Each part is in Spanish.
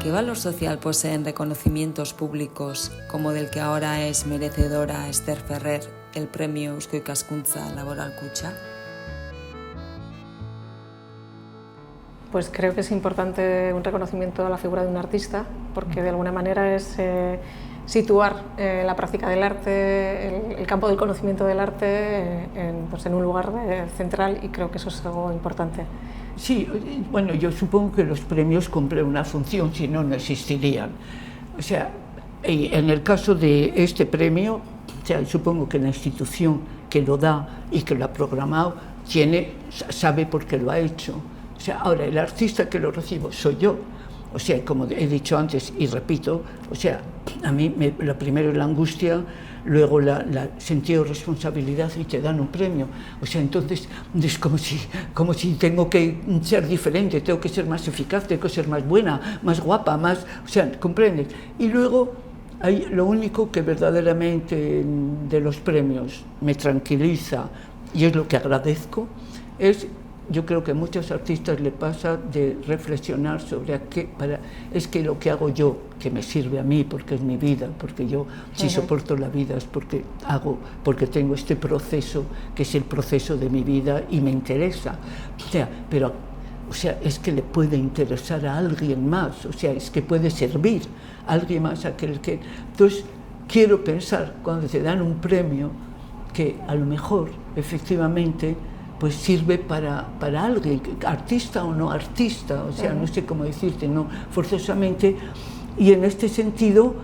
¿Qué valor social poseen reconocimientos públicos como del que ahora es merecedora Esther Ferrer, el premio Eusko Ikaskuntza Laboral Kutxa? Pues creo que es importante un reconocimiento a la figura de un artista, porque de alguna manera es situar la práctica del arte, el campo del conocimiento del arte en un lugar central, y creo que eso es algo importante. Sí, bueno, yo supongo que los premios cumplen una función, si no, no existirían. O sea, en el caso de este premio, o sea, supongo que la institución que lo da y que lo ha programado sabe por qué lo ha hecho. O sea, ahora el artista que lo recibo soy yo. O sea, como he dicho antes y repito, o sea, a mí lo primero es la angustia, luego la sentido de responsabilidad, y te dan un premio. O sea, entonces es como si tengo que ser diferente, tengo que ser más eficaz, tengo que ser más buena, más guapa, más... O sea, ¿comprendes? Y luego lo único que verdaderamente de los premios me tranquiliza, y es lo que agradezco, yo creo que a muchos artistas le pasa de reflexionar sobre es que lo que hago yo, que me sirve a mí porque es mi vida, porque yo si soporto la vida es porque tengo este proceso que es el proceso de mi vida y me interesa. O sea, es que le puede interesar a alguien más, o sea, es que puede servir a alguien más aquel que... Entonces, quiero pensar, cuando te dan un premio, que a lo mejor, efectivamente, pues sirve para alguien, artista o no artista, o sea, no sé cómo decirte, no forzosamente, y en este sentido,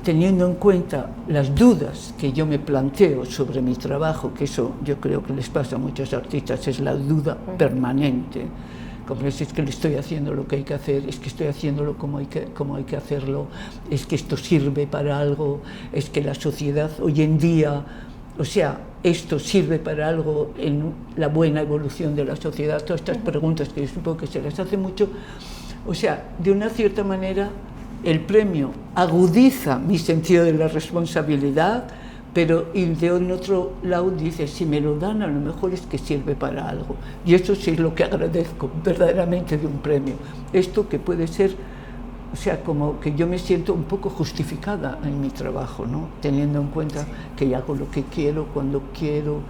teniendo en cuenta las dudas que yo me planteo sobre mi trabajo, que eso yo creo que les pasa a muchos artistas, es la duda permanente, como es que le estoy haciendo lo que hay que hacer, es que estoy haciéndolo como hay que hacerlo, es que esto sirve para algo, es que la sociedad hoy en día... O sea, esto sirve para algo en la buena evolución de la sociedad, todas estas preguntas que yo supongo que se les hace mucho. O sea, de una cierta manera, el premio agudiza mi sentido de la responsabilidad, pero de otro lado dice, si me lo dan, a lo mejor es que sirve para algo. Y eso sí es lo que agradezco verdaderamente de un premio. Esto que puede ser... O sea, como que yo me siento un poco justificada en mi trabajo, ¿no? Teniendo en cuenta que hago lo que quiero, cuando quiero,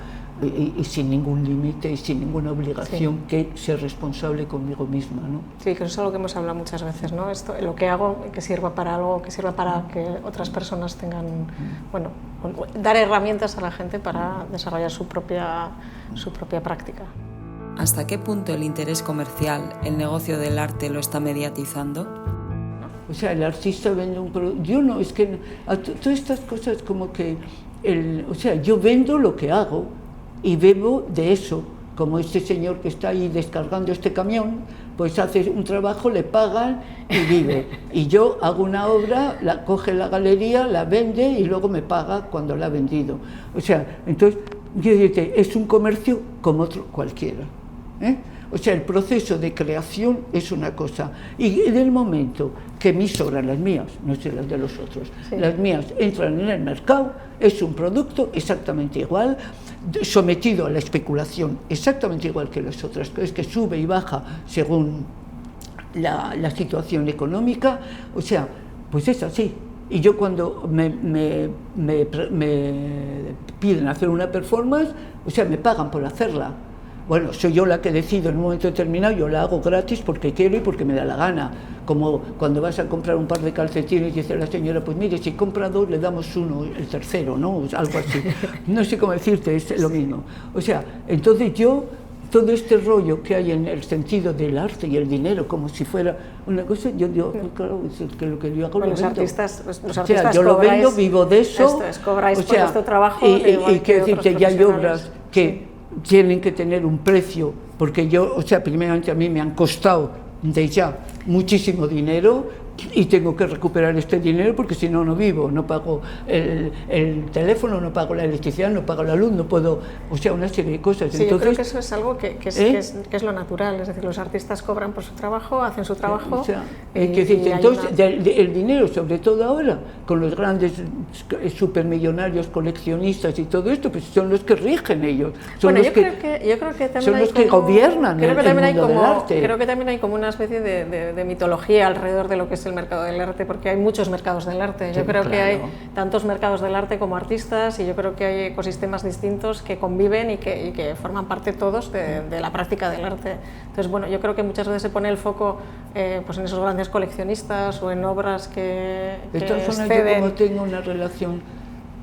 y sin ningún límite y sin ninguna obligación, que ser responsable conmigo misma, ¿no? Sí, que eso es algo que hemos hablado muchas veces, ¿no? Esto, lo que hago, que sirva para algo, que sirva para que otras personas tengan, bueno, dar herramientas a la gente para desarrollar su propia práctica. ¿Hasta qué punto el interés comercial, el negocio del arte, lo está mediatizando? O sea, el artista vende un producto. Yo no, es que todas estas cosas como que... o sea, yo vendo lo que hago y bebo de eso. Como este señor que está ahí descargando este camión, pues hace un trabajo, le pagan y vive. Y yo hago una obra, la coge la galería, la vende y luego me paga cuando la ha vendido. O sea, entonces, yo digo, es un comercio como otro cualquiera, ¿eh? O sea, el proceso de creación es una cosa, y en el momento que mis obras, las mías, no sé las de los otros, las mías entran en el mercado, es un producto exactamente igual, sometido a la especulación exactamente igual que las otras, es que sube y baja según la situación económica, o sea, pues es así. Y yo cuando me piden hacer una performance, o sea, me pagan por hacerla. Bueno, soy yo la que decido en un momento determinado, yo la hago gratis porque quiero y porque me da la gana. Como cuando vas a comprar un par de calcetines y dice la señora, pues mire, si compra dos le damos uno, el tercero, ¿no? Algo así. No sé cómo decirte, es lo mismo. O sea, entonces todo este rollo que hay en el sentido del arte y el dinero, como si fuera una cosa, yo digo, claro, es que lo que yo hago lo vendo. Los artistas o sea, yo lo vendo, vivo de eso. Cobráis por vuestro trabajo. Y quiero decirte, ya hay obras que tienen que tener un precio, porque o sea, primeramente a mí me han costado de ya muchísimo dinero, y tengo que recuperar este dinero porque si no, no vivo, no pago el teléfono, no pago la electricidad, no pago la luz, no puedo, o sea, una serie de cosas. Sí, entonces, yo creo que eso es algo que es lo natural, es decir, los artistas cobran por su trabajo, hacen su trabajo. O sea, entonces, el dinero, sobre todo ahora, con los grandes supermillonarios coleccionistas y todo esto, pues son los que rigen ellos. Son Bueno, los yo creo que también son hay los que como, gobiernan creo que el también hay mundo del como, arte. creo que también hay como una especie de mitología alrededor de lo que es el mercado del arte, porque hay muchos mercados del arte. Yo creo que hay tantos mercados del arte como artistas, y yo creo que hay ecosistemas distintos que conviven y que forman parte todos de la práctica del arte. Entonces, bueno, yo creo que muchas veces se pone el foco pues en esos grandes coleccionistas o en obras que de todas formas, exceden. yo como tengo una relación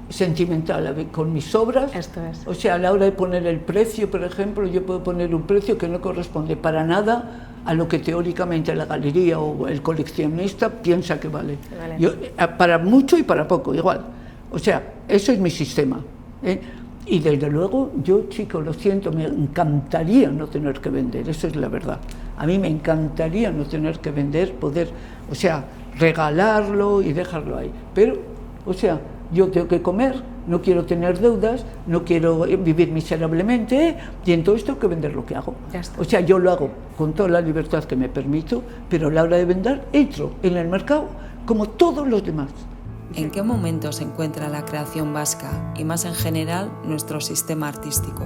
sentimental con mis obras, Esto es. o sea, a la hora de poner el precio, por ejemplo, yo puedo poner un precio que no corresponde para nada a lo que teóricamente la galería o el coleccionista piensa que vale. Yo, para mucho y para poco, igual. O sea, eso es mi sistema. Y desde luego, yo, chico, lo siento, me encantaría no tener que vender, eso es la verdad. A mí me encantaría no tener que vender, poder, o sea, regalarlo y dejarlo ahí. Pero, o sea, yo tengo que comer, no quiero tener deudas, no quiero vivir miserablemente, y entonces tengo que vender lo que hago. O sea, yo lo hago con toda la libertad que me permito, pero a la hora de vender entro en el mercado como todos los demás. ¿En qué momento se encuentra la creación vasca y más en general nuestro sistema artístico?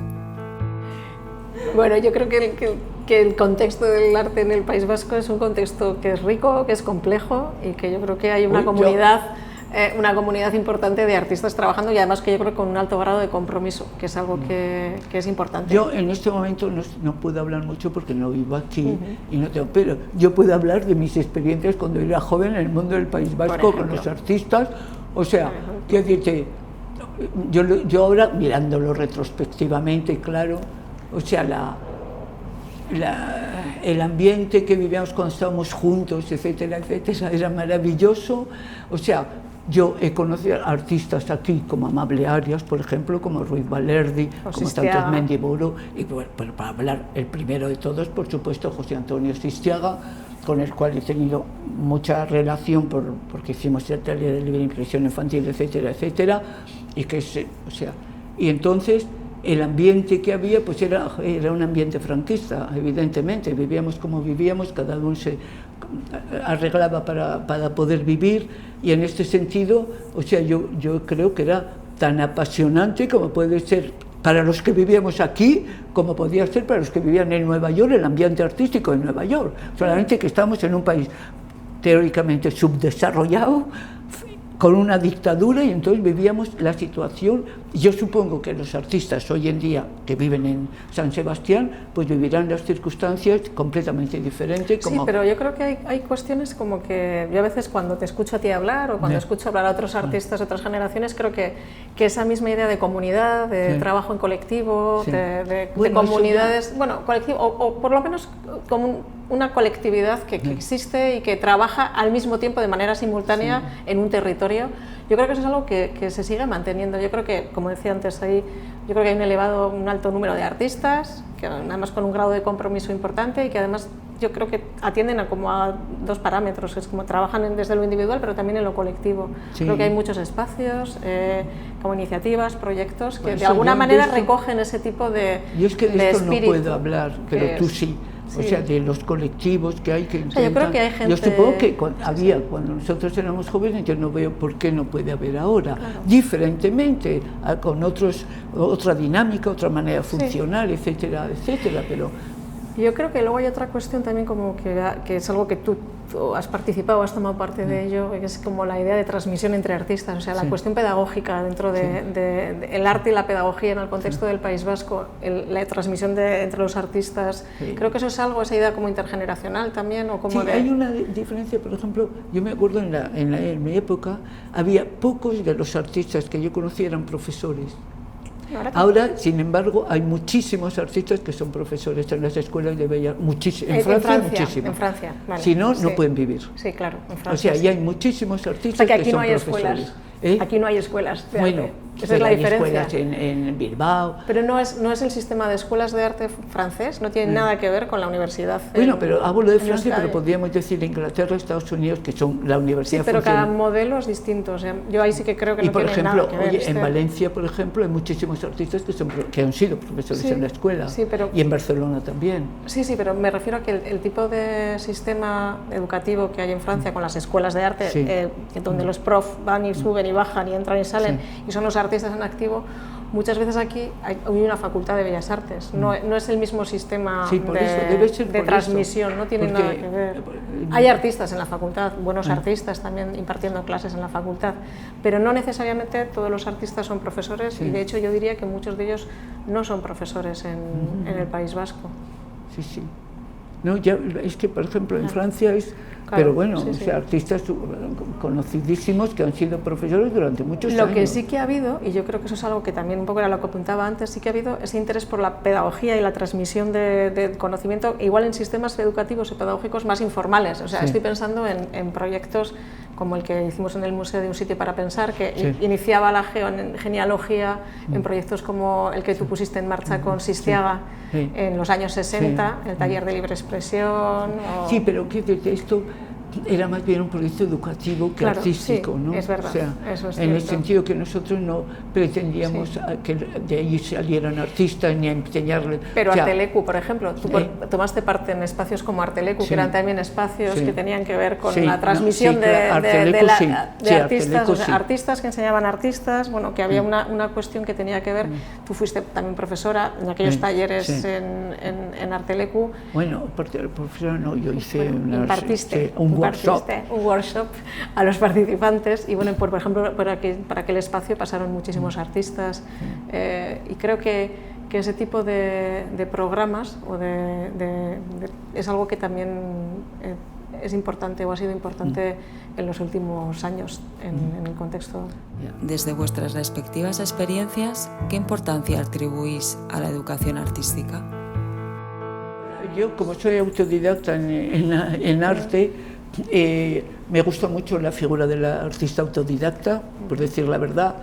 Bueno, yo creo que el contexto del arte en el País Vasco es un contexto que es rico, que es complejo, y que yo creo que hay una comunidad importante de artistas trabajando, y además que yo creo con un alto grado de compromiso, que es algo que es importante. Yo en este momento no puedo hablar mucho porque no vivo aquí, y no tengo, pero yo puedo hablar de mis experiencias cuando era joven en el mundo del País Vasco con los artistas. O sea, quiero decirte, yo ahora mirándolo retrospectivamente, claro, o sea, el ambiente que vivíamos cuando estábamos juntos, etcétera, etcétera, era maravilloso. O sea, yo he conocido artistas aquí como Amable Arias, por ejemplo, como Ruiz Valerdi, como Santos Mendiburu, y bueno, para hablar el primero de todos, por supuesto, José Antonio Sistiaga, con el cual he tenido mucha relación porque hicimos el taller de libre impresión infantil, etcétera, etcétera, y que o sea, y entonces el ambiente que había pues era un ambiente franquista, evidentemente, vivíamos como vivíamos, cada uno se arreglaba para poder vivir, y en este sentido, o sea, yo creo que era tan apasionante como puede ser para los que vivíamos aquí, como podía ser para los que vivían en Nueva York, el ambiente artístico en Nueva York, solamente que estamos en un país teóricamente subdesarrollado, con una dictadura, y entonces vivíamos la situación. Yo supongo que los artistas hoy en día que viven en San Sebastián pues vivirán las circunstancias completamente diferentes. Sí, pero yo creo que hay cuestiones como que yo a veces cuando te escucho a ti hablar o cuando escucho hablar a otros artistas de otras generaciones, creo que esa misma idea de comunidad, de trabajo en colectivo, de comunidades, bueno, colectivo, o por lo menos como una colectividad que existe y que trabaja al mismo tiempo de manera simultánea en un territorio. Yo creo que eso es algo que se sigue manteniendo. Yo creo que, como decía antes ahí, yo creo que hay un alto número de artistas, que además con un grado de compromiso importante, y que además yo creo que atienden a dos parámetros, es como trabajan desde lo individual, pero también en lo colectivo. Creo que hay muchos espacios, como iniciativas, proyectos, que de alguna manera recogen ese tipo de espíritu. Yo es que de esto no puedo hablar, pero tú sí. O sea, de los colectivos que hay que intentan. Yo creo que hay gente... Yo supongo que cuando nosotros éramos jóvenes, yo no veo por qué no puede haber ahora, diferentemente, con otra dinámica, otra manera de funcionar, etcétera, etcétera, pero... Yo creo que luego hay otra cuestión también como que es algo que tú has participado, has tomado parte de ello, que es como la idea de transmisión entre artistas, o sea, la cuestión pedagógica dentro el arte y la pedagogía en el contexto del País Vasco, la transmisión entre los artistas, creo que eso es algo, esa idea como intergeneracional también, o como hay una diferencia, por ejemplo, yo me acuerdo en mi época, había pocos de los artistas que yo conocía eran profesores. Ahora, sin embargo, hay muchísimos artistas que son profesores en las escuelas de bellas, en Francia muchísimos. En Francia, vale. Si no, no pueden vivir. Sí, claro, en Francia. O sea, y hay muchísimos artistas que son no hay profesores. Aquí no hay escuelas de bueno, arte. Esa es la diferencia. Escuelas en Bilbao. Pero no es el sistema de escuelas de arte francés, no tiene nada que ver con la universidad. Bueno, pero hablo de Francia, Euskadi. pero podríamos decir Inglaterra, Estados Unidos, que son la universidad. Sí, pero funciona. cada modelo es distinto. O sea, yo ahí sí que creo que no tiene nada que ver. Oye, en Valencia, por ejemplo, hay muchísimos artistas que han sido profesores en la escuela. Sí, pero, y en Barcelona también. Sí, pero me refiero a que el tipo de sistema educativo que hay en Francia con las escuelas de arte, donde los profs van y suben y bajan y entran y salen, y son los artistas en activo, muchas veces aquí hay una facultad de Bellas Artes, no es el mismo sistema de transmisión, no tiene nada que ver. Hay artistas en la facultad, buenos artistas también impartiendo clases en la facultad, pero no necesariamente todos los artistas son profesores y de hecho yo diría que muchos de ellos no son profesores en el País Vasco. Sí, sí. No, ya, es que, por ejemplo, en Francia es... Claro, pero bueno, o sea, artistas conocidísimos que han sido profesores durante muchos años. Lo que sí que ha habido, y yo creo que eso es algo que también un poco era lo que apuntaba antes, sí que ha habido ese interés por la pedagogía y la transmisión de conocimiento, igual en sistemas educativos y pedagógicos más informales. O sea, estoy pensando en proyectos como el que hicimos en el Museo de un Sitio para Pensar, que iniciaba la genealogía en proyectos como el que tú pusiste en marcha con Sistiaga en los años 60, el taller de libre expresión. Sí, pero que esto era más bien un proyecto educativo que artístico, ¿no? Es verdad, o sea, eso es en el cierto. sentido que nosotros no pretendíamos que de ahí salieran artistas ni a enseñarles. Pero Artelecu, por ejemplo, tú tomaste parte en espacios como Artelecu, que eran también espacios que tenían que ver con la transmisión de artistas, o sea, artistas que enseñaban artistas, bueno, que había una cuestión que tenía que ver, tú fuiste también profesora en aquellos talleres en Artelecu. Bueno, profesora no, yo hice un workshop a los participantes y bueno, por ejemplo, para aquel espacio pasaron muchísimos artistas y creo que ese tipo de programas es algo que también es importante o ha sido importante en los últimos años en el contexto. Desde vuestras respectivas experiencias, ¿qué importancia atribuís a la educación artística? Yo, como soy autodidacta en arte, me gusta mucho la figura del artista autodidacta, por decir la verdad.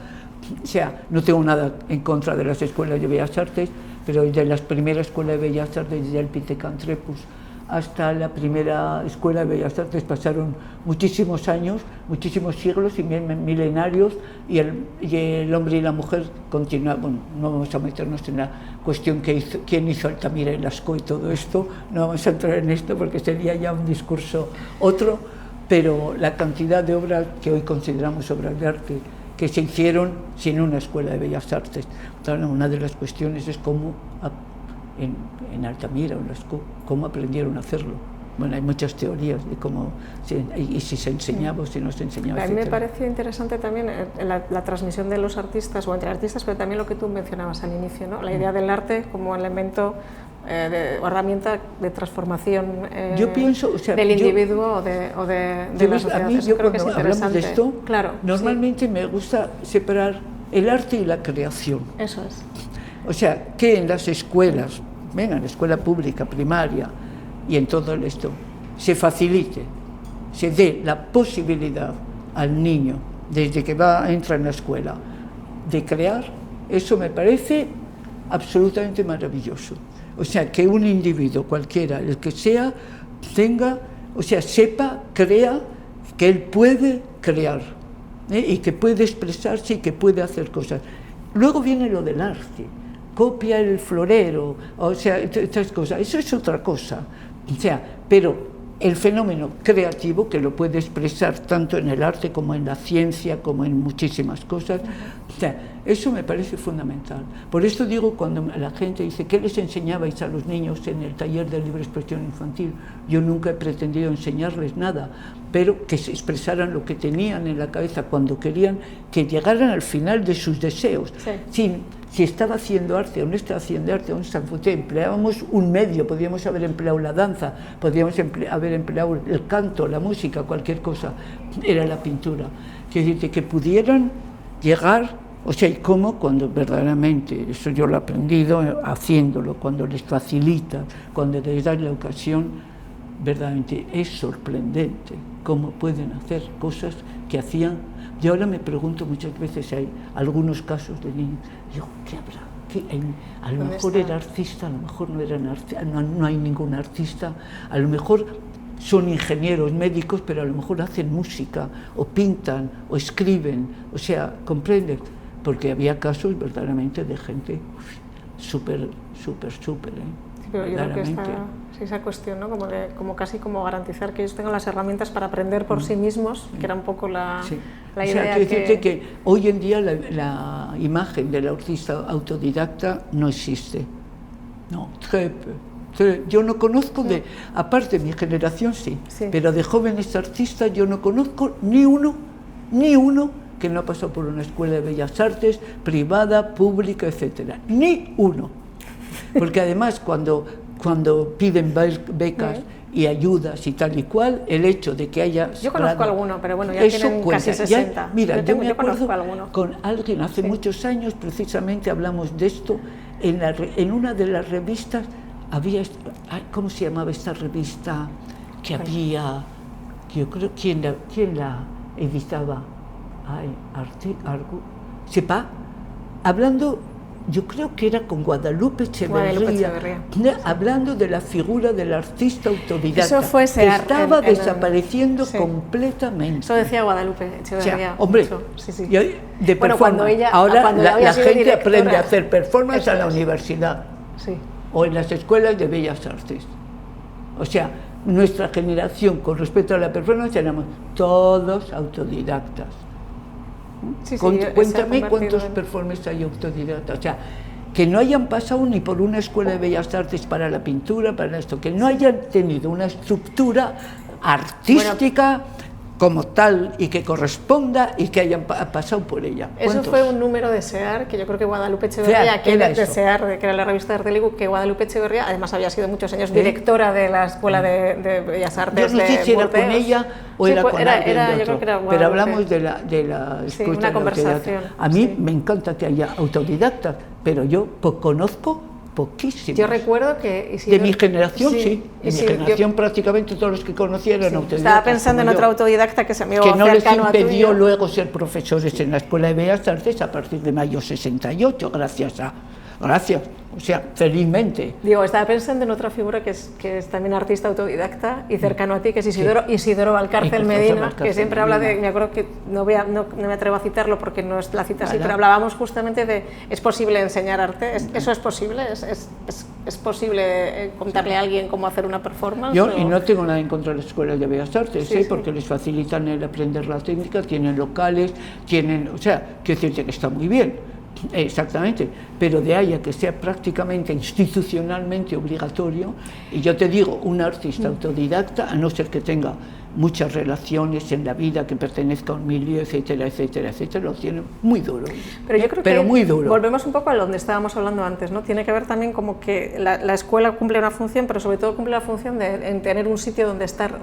O sea, no tengo nada en contra de las escuelas de Bellas Artes, pero desde las primeras escuelas de Bellas Artes, desde el Pitecantrepus hasta la primera escuela de Bellas Artes, pasaron muchísimos años, muchísimos siglos y milenarios, y el hombre y la mujer continuaban. Bueno, no vamos a meternos en la cuestión quién hizo Altamira y Lascaux y todo esto, no vamos a entrar en esto porque sería ya un discurso otro, pero la cantidad de obras que hoy consideramos obras de arte que se hicieron sin una escuela de Bellas Artes. Claro, una de las cuestiones es cómo en Altamira o en Lascaux, cómo aprendieron a hacerlo. Bueno, hay muchas teorías de cómo, y si se enseñaba o si no se enseñaba. A mí me pareció interesante también la transmisión de los artistas, o entre artistas, pero también lo que tú mencionabas al inicio, ¿no? La idea del arte como elemento o herramienta de transformación yo pienso, o sea, del individuo o de la sociedad. A mí, yo creo que cuando es hablamos de esto, claro, normalmente me gusta separar el arte y la creación. Eso es. O sea, que en las escuelas, en la escuela pública, primaria y en todo esto, se facilite, se dé la posibilidad al niño, desde que entra en la escuela, de crear, eso me parece absolutamente maravilloso. O sea, que un individuo, cualquiera, el que sea, sepa, crea, que él puede crear, y que puede expresarse y que puede hacer cosas. Luego viene lo del arte. Copia el florero, o sea, estas cosas, eso es otra cosa, o sea, pero el fenómeno creativo que lo puede expresar tanto en el arte como en la ciencia, como en muchísimas cosas, o sea, eso me parece fundamental. Por esto digo, cuando la gente dice, ¿qué les enseñabais a los niños en el taller de libre expresión infantil? Yo nunca he pretendido enseñarles nada, pero que se expresaran lo que tenían en la cabeza cuando querían, que llegaran al final de sus deseos, si estaba haciendo arte o no estaba haciendo arte, empleábamos un medio, podíamos haber empleado la danza, podíamos haber empleado el canto, la música, cualquier cosa, era la pintura. Quiere decir, que pudieran llegar, o sea, y cómo cuando verdaderamente, eso yo lo he aprendido haciéndolo, cuando les facilita, cuando les das la ocasión, verdaderamente es sorprendente cómo pueden hacer cosas que hacían Yo ahora me pregunto muchas veces, hay algunos casos de niños, digo, ¿qué habrá? A lo mejor era artista, a lo mejor no eran artistas, no hay ningún artista, a lo mejor son ingenieros médicos, pero a lo mejor hacen música, o pintan, o escriben, o sea, ¿comprendes? Porque había casos verdaderamente de gente súper. Sí, pero yo creo que esa cuestión, ¿no? Como casi como garantizar que ellos tengan las herramientas para aprender por sí mismos, que era un poco la idea. Quiero decirte que hoy en día la imagen del autista autodidacta no existe. No, yo no conozco, aparte de mi generación sí, pero de jóvenes artistas yo no conozco ni uno que no ha pasado por una escuela de bellas artes, privada, pública, etcétera. Ni uno. Porque además cuando piden becas y ayudas y tal y cual, el hecho de que haya... Yo conozco alguno, pero bueno, ya tienen casi 60. Mira, yo me acuerdo con alguien hace muchos años, precisamente hablamos de esto, en una de las revistas había, ¿cómo se llamaba esta revista? Que había, yo creo, ¿quién la editaba? Sepa, hablando, yo creo que era con Guadalupe Echeverría, hablando de la figura del artista autodidacta. Eso fue que estaba desapareciendo completamente. Eso decía Guadalupe Echeverría. O sea, hombre, de cuando ella, ahora la gente directora, aprende a hacer performance en la universidad o en las escuelas de bellas artes. O sea, nuestra generación con respecto a la performance éramos todos autodidactas. Cuéntame cuántos performances hay autodidactas, o sea, que no hayan pasado ni por una escuela de bellas artes para la pintura, para esto, que no hayan tenido una estructura artística como tal y que corresponda y que hayan pasado por ella. Eso fue un número de SEAR, que yo creo que Guadalupe Echeverría, que era de SEAR, que era la revista de Artelicu, que Guadalupe Echeverría además había sido muchos años directora de la Escuela de Bellas Artes. Yo no sé si era con ella o era con alguien de otro, yo creo que era pero hablamos de la escuela una conversación. A mí me encanta que haya autodidactas, pero yo conozco poquísimos. Yo recuerdo que... de mi generación, sí. De mi generación prácticamente todos los que conocí eran autodidactas. Estaba pensando en otra autodidacta que se me que no les impidió luego ser profesores en la Escuela de Bellas Artes a partir de mayo 68, gracias. O sea, felizmente. Digo, estaba pensando en otra figura que es también artista autodidacta y cercano a ti, que es Isidoro Valcárcel Medina, que siempre habla de, me acuerdo que no me atrevo a citarlo porque no es la cita así, pero hablábamos justamente de, ¿es posible enseñar arte? ¿Eso es posible? ¿Es posible contarle a alguien cómo hacer una performance? Y no tengo nada en contra de las escuelas de Bellas Artes, porque les facilitan el aprender la técnica, tienen locales, o sea, quiero decirte que está muy bien. Exactamente, pero de ahí a que sea prácticamente institucionalmente obligatorio, y yo te digo, un artista autodidacta, a no ser que tenga muchas relaciones en la vida, que pertenezca a un milieu, etcétera, lo tiene muy duro. Pero yo creo que muy duro. Volvemos un poco a donde estábamos hablando antes, ¿no? Tiene que ver también como que la escuela cumple una función, pero sobre todo cumple la función de tener un sitio donde estar,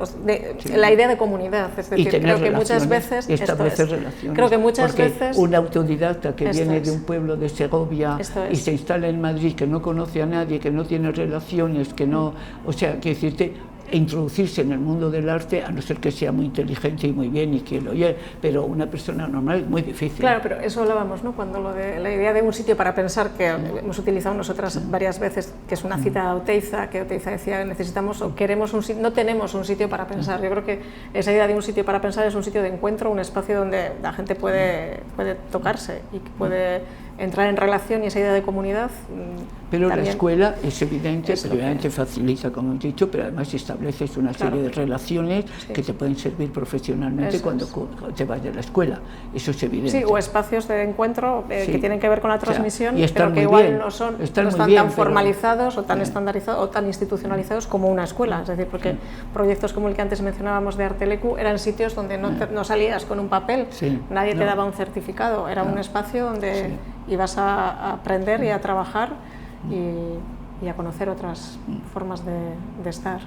la idea de comunidad, es decir, creo que muchas veces establecer relaciones. Creo que muchas porque veces un autodidacta que viene de un pueblo de Segovia y se instala en Madrid, que no conoce a nadie, que no tiene relaciones, que no, o sea, que decirte, introducirse en el mundo del arte, a no ser que sea muy inteligente y muy bien y que lo oye, pero una persona normal es muy difícil. Claro, pero eso hablábamos, ¿no? Cuando lo de la idea de un sitio para pensar, que hemos utilizado nosotras varias veces, que es una cita a Oteiza, que Oteiza decía, necesitamos o queremos no tenemos un sitio para pensar. Yo creo que esa idea de un sitio para pensar es un sitio de encuentro, un espacio donde la gente puede tocarse y que puede entrar en relación, y esa idea de comunidad. Pero la escuela es evidente, previamente facilita, como he dicho, pero además estableces una serie de relaciones que te pueden servir profesionalmente cuando te vas de la escuela. Eso es evidente. Sí, o espacios de encuentro que tienen que ver con la transmisión, pero que igual bien, no están tan formalizados o tan estandarizados o tan institucionalizados como una escuela. Es decir, porque proyectos como el que antes mencionábamos de Artelecu eran sitios donde no salías con un papel, nadie te daba un certificado, era un espacio donde ibas a aprender y a trabajar y a conocer otras formas de estar.